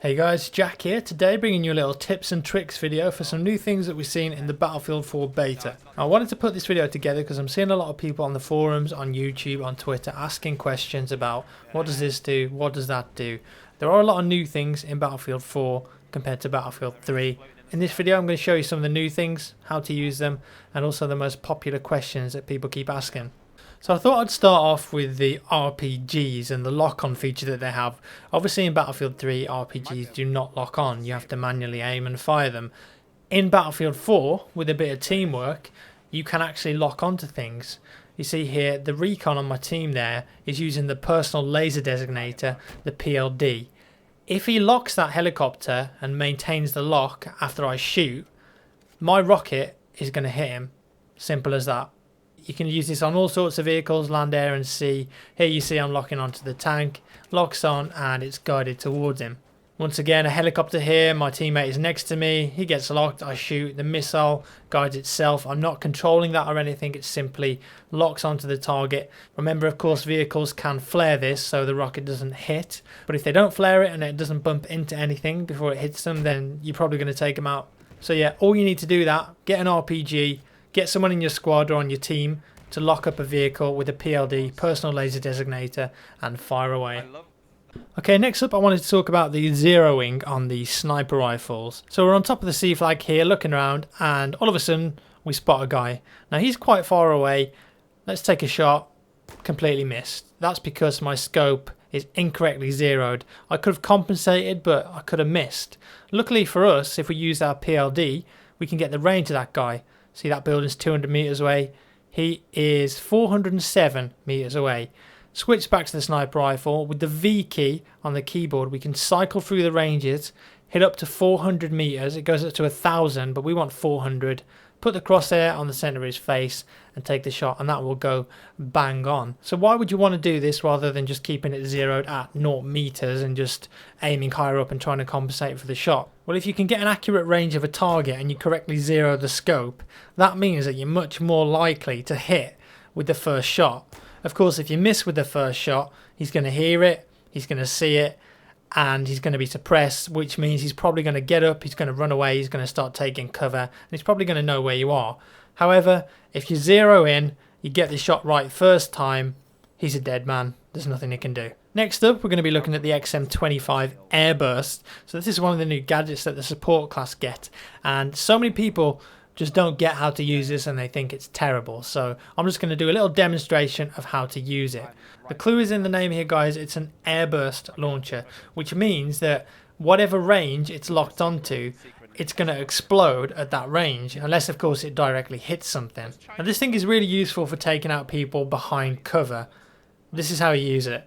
Hey guys, Jack here, today bringing you a little tips and tricks video for some new things that we've seen in the Battlefield 4 beta. Now, I wanted to put this video together because I'm seeing a lot of people on the forums, on YouTube, on Twitter asking questions about what does this do, what does that do. There are a lot of new things in Battlefield 4 compared to Battlefield 3. In this video I'm going to show you some of the new things, how to use them, and also the most popular questions that people keep asking. So I thought I'd start off with the RPGs and the lock-on feature that they have. Obviously in Battlefield 3 RPGs do not lock on, you have to manually aim and fire them. In Battlefield 4, with a bit of teamwork, you can actually lock onto things. You see here, the recon on my team there is using the personal laser designator, the PLD. If he locks that helicopter and maintains the lock after I shoot, my rocket is going to hit him. Simple as that. You can use this on all sorts of vehicles, land, air and sea. Here you see I'm locking onto the tank, locks on and it's guided towards him. Once again, a helicopter here, my teammate is next to me, he gets locked, I shoot, the missile guides itself. I'm not controlling that or anything, it simply locks onto the target. Remember, of course, vehicles can flare this so the rocket doesn't hit, but if they don't flare it and it doesn't bump into anything before it hits them, then you're probably going to take them out. So yeah, all you need to do that, get an RPG, get someone in your squad or on your team to lock up a vehicle with a PLD, personal laser designator, and fire away. Okay, next up I wanted to talk about the zeroing on the sniper rifles. So we're on top of the C flag here looking around and all of a sudden we spot a guy. Now he's quite far away. Let's take a shot. Completely missed. That's because my scope is incorrectly zeroed. I could have compensated but I could have missed. Luckily for us, if we use our PLD, we can get the range of that guy. See, that building's 200 meters away. He is 407 meters away. Switch back to the sniper rifle. With the V key on the keyboard, we can cycle through the ranges, hit up to 400 meters. It goes up to 1,000, but we want 400. Put the crosshair on the center of his face and take the shot, and that will go bang on. So why would you want to do this rather than just keeping it zeroed at 0 meters and just aiming higher up and trying to compensate for the shot? Well, if you can get an accurate range of a target and you correctly zero the scope, that means that you're much more likely to hit with the first shot. Of course, if you miss with the first shot, he's going to hear it, he's going to see it, and he's going to be suppressed, which means he's probably going to get up, he's going to run away, he's going to start taking cover, and he's probably going to know where you are. However, if you zero in, you get the shot right first time, he's a dead man. There's nothing he can do. Next up, we're going to be looking at the Xm25 Air Burst. So this is one of the new gadgets that the support class get, and so many people just don't get how to use this and they think it's terrible. So I'm just going to do a little demonstration of how to use it. The clue is in the name here, guys. It's an airburst launcher, which means that whatever range it's locked onto, it's going to explode at that range, unless of course it directly hits something. And this thing is really useful for taking out people behind cover. This is how you use it.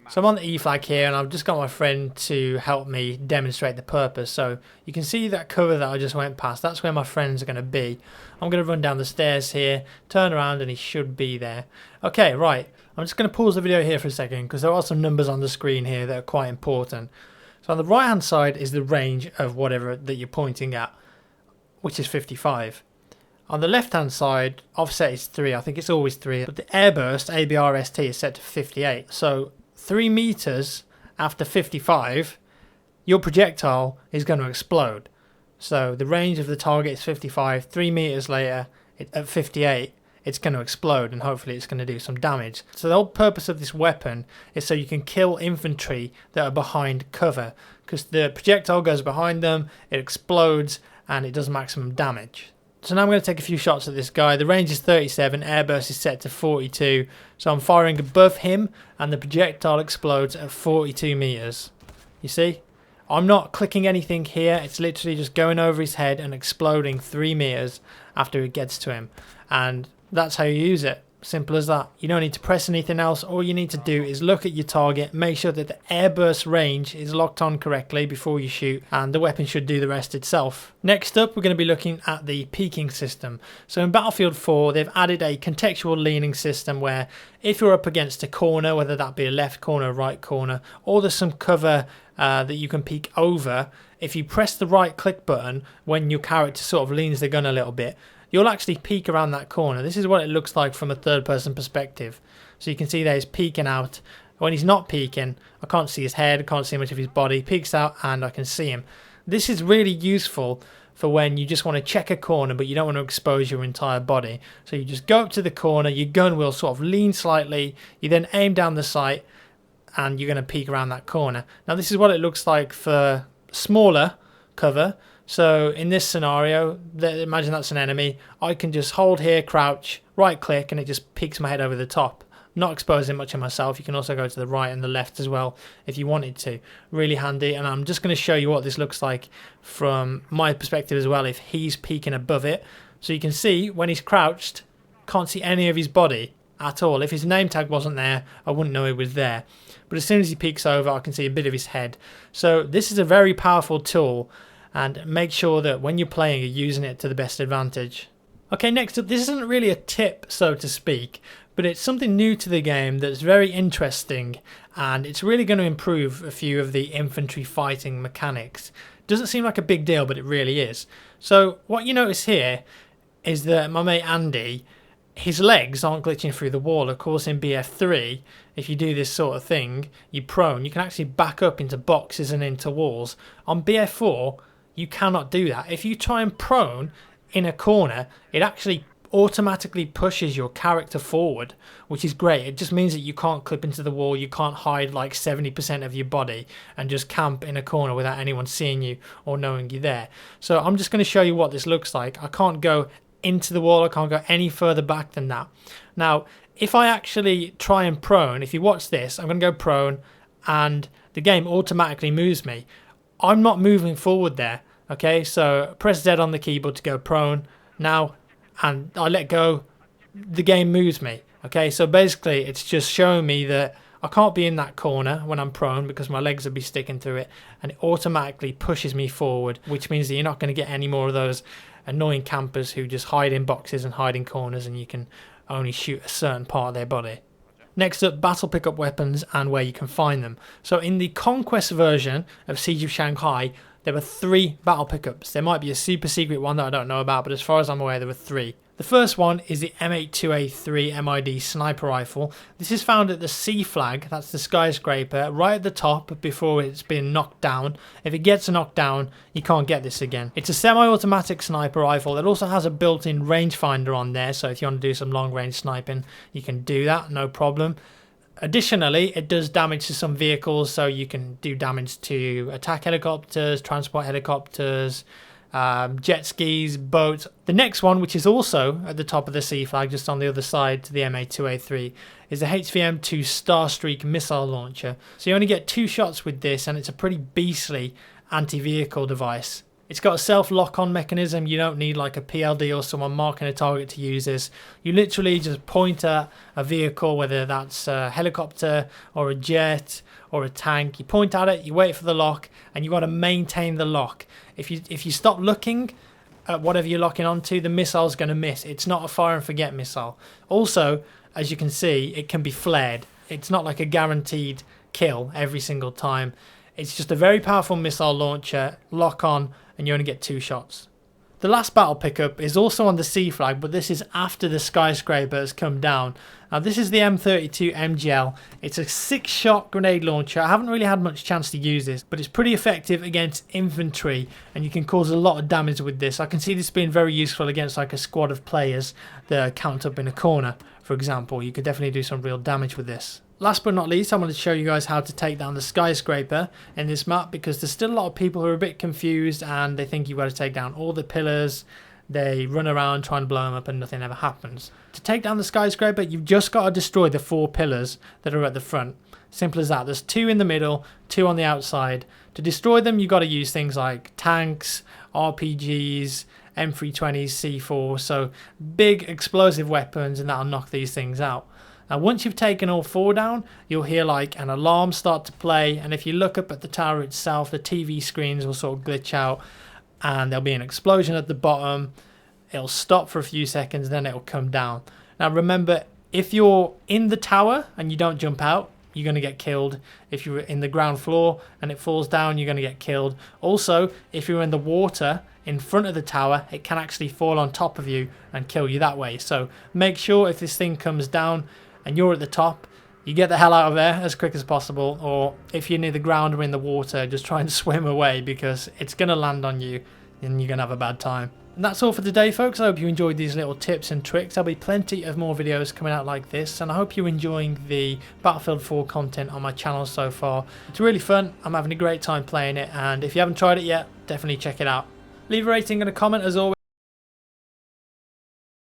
So I'm on the E flag here and I've just got my friend to help me demonstrate the purpose. So you can see that cover that I just went past, that's where my friends are going to be. I'm going to run down the stairs here, turn around and he should be there. Okay, right, I'm just going to pause the video here for a second because there are some numbers on the screen here that are quite important. So on the right hand side is the range of whatever that you're pointing at, which is 55. On the left hand side, offset is 3, I think it's always 3, but the airburst, ABRST, is set to 58. So 3 meters after 55, your projectile is going to explode. So the range of the target is 55, 3 meters later, at 58, it's going to explode and hopefully it's going to do some damage. So the whole purpose of this weapon is so you can kill infantry that are behind cover, because the projectile goes behind them, it explodes and it does maximum damage. So now I'm going to take a few shots at this guy. The range is 37, airburst is set to 42. So I'm firing above him and the projectile explodes at 42 meters. You see? I'm not clicking anything here. It's literally just going over his head and exploding 3 meters after it gets to him. And that's how you use it. Simple as that. You don't need to press anything else. All you need to do is look at your target, make sure that the airburst range is locked on correctly before you shoot, and the weapon should do the rest itself. Next up, we're going to be looking at the peeking system. So in Battlefield 4, they've added a contextual leaning system where if you're up against a corner, whether that be a left corner, right corner, or there's some cover that you can peek over, if you press the right click button when your character sort of leans the gun a little bit, you'll actually peek around that corner. This is what it looks like from a third person perspective. So you can see there he's peeking out When he's not peeking, I can't see his head, I can't see much of his body. He peeks out and I can see him. This is really useful for when you just want to check a corner but you don't want to expose your entire body. So you just go up to the corner, your gun will sort of lean slightly, you then aim down the sight and you're going to peek around that corner. Now this is what it looks like for smaller cover. So in this scenario, imagine that's an enemy, I can just hold here, crouch, right click, and it just peeks my head over the top. Not exposing much of myself. You can also go to the right and the left as well if you wanted to. Really handy. And I'm just going to show you what this looks like from my perspective as well if he's peeking above it. So you can see when he's crouched, can't see any of his body at all. If his name tag wasn't there, I wouldn't know it was there. But as soon as he peeks over, I can see a bit of his head. So this is a very powerful tool, and make sure that when you're playing, you're using it to the best advantage. Okay, next up, this isn't really a tip, so to speak, but it's something new to the game that's very interesting, and it's really going to improve a few of the infantry fighting mechanics. Doesn't seem like a big deal, but it really is. So what you notice here is that my mate Andy, his legs aren't glitching through the wall. Of course, in BF3, if you do this sort of thing, you're prone, you can actually back up into boxes and into walls. On BF4, you cannot do that. If you try and prone in a corner, it actually automatically pushes your character forward, which is great. It just means that you can't clip into the wall, you can't hide like 70% of your body and just camp in a corner without anyone seeing you or knowing you're there. So I'm just going to show you what this looks like. I can't go into the wall, I can't go any further back than that. Now, if I actually try and prone, if you watch this, I'm going to go prone and the game automatically moves me. I'm not moving forward there. Okay, so press Z on the keyboard to go prone now, and I let go, the game moves me. Okay, so basically it's just showing me that I can't be in that corner when I'm prone because my legs will be sticking through it, and it automatically pushes me forward, which means that you're not going to get any more of those annoying campers who just hide in boxes and hide in corners and you can only shoot a certain part of their body. Next up, battle pickup weapons and where you can find them. So in the Conquest version of Siege of Shanghai, there were 3 battle pickups. There might be a super secret one that I don't know about, but as far as I'm aware, there were 3. The first one is the M82A3 MID sniper rifle. This is found at the C flag, that's the Skyscraper, right at the top before it's been knocked down. If it gets knocked down, you can't get this again. It's a semi-automatic sniper rifle that also has a built-in rangefinder on there, so if you want to do some long-range sniping, you can do that, no problem. Additionally, it does damage to some vehicles, so you can do damage to attack helicopters, transport helicopters, jet skis, boats. The next one, which is also at the top of the C flag, just on the other side to the MA2A3, is the HVM2 Starstreak missile launcher. So you only get 2 shots with this, and it's a pretty beastly anti-vehicle device. It's got a self-lock-on mechanism. You don't need like a PLD or someone marking a target to use this. You literally just point at a vehicle, whether that's a helicopter or a jet or a tank. You point at it, you wait for the lock, and you got to maintain the lock. If you stop looking at whatever you're locking onto, the missile's going to miss. It's not a fire and forget missile. Also, as you can see, it can be flared. It's not like a guaranteed kill every single time. It's just a very powerful missile launcher, lock on, and you only get 2 shots. The last battle pickup is also on the C flag, but this is after the Skyscraper has come down. Now this is the M32 MGL. It's a 6-shot grenade launcher. I haven't really had much chance to use this, but it's pretty effective against infantry, and you can cause a lot of damage with this. I can see this being very useful against like a squad of players that are camped up in a corner, for example. You could definitely do some real damage with this. Last but not least, I want to show you guys how to take down the Skyscraper in this map, because there's still a lot of people who are a bit confused and they think you've got to take down all the pillars. They run around trying to blow them up and nothing ever happens. To take down the Skyscraper, you've just got to destroy the 4 pillars that are at the front. Simple as that. There's 2 in the middle, 2 on the outside. To destroy them, you've got to use things like tanks, RPGs, M320s, C4, so big explosive weapons, and that'll knock these things out. Now once you've taken all 4 down, you'll hear like an alarm start to play, and if you look up at the tower itself, the TV screens will sort of glitch out and there'll be an explosion at the bottom. It'll stop for a few seconds, then it'll come down. Now remember, if you're in the tower and you don't jump out, you're going to get killed. If you're in the ground floor and it falls down, you're going to get killed. Also, if you're in the water in front of the tower, it can actually fall on top of you and kill you that way. So make sure if this thing comes down and you're at the top, you get the hell out of there as quick as possible, or if you're near the ground or in the water, just try and swim away because it's going to land on you and you're going to have a bad time. And that's all for today, folks. I hope you enjoyed these little tips and tricks. There'll be plenty of more videos coming out like this, and I hope you're enjoying the Battlefield 4 content on my channel so far. It's really fun. I'm having a great time playing it, and if you haven't tried it yet, definitely check it out. Leave a rating and a comment as always.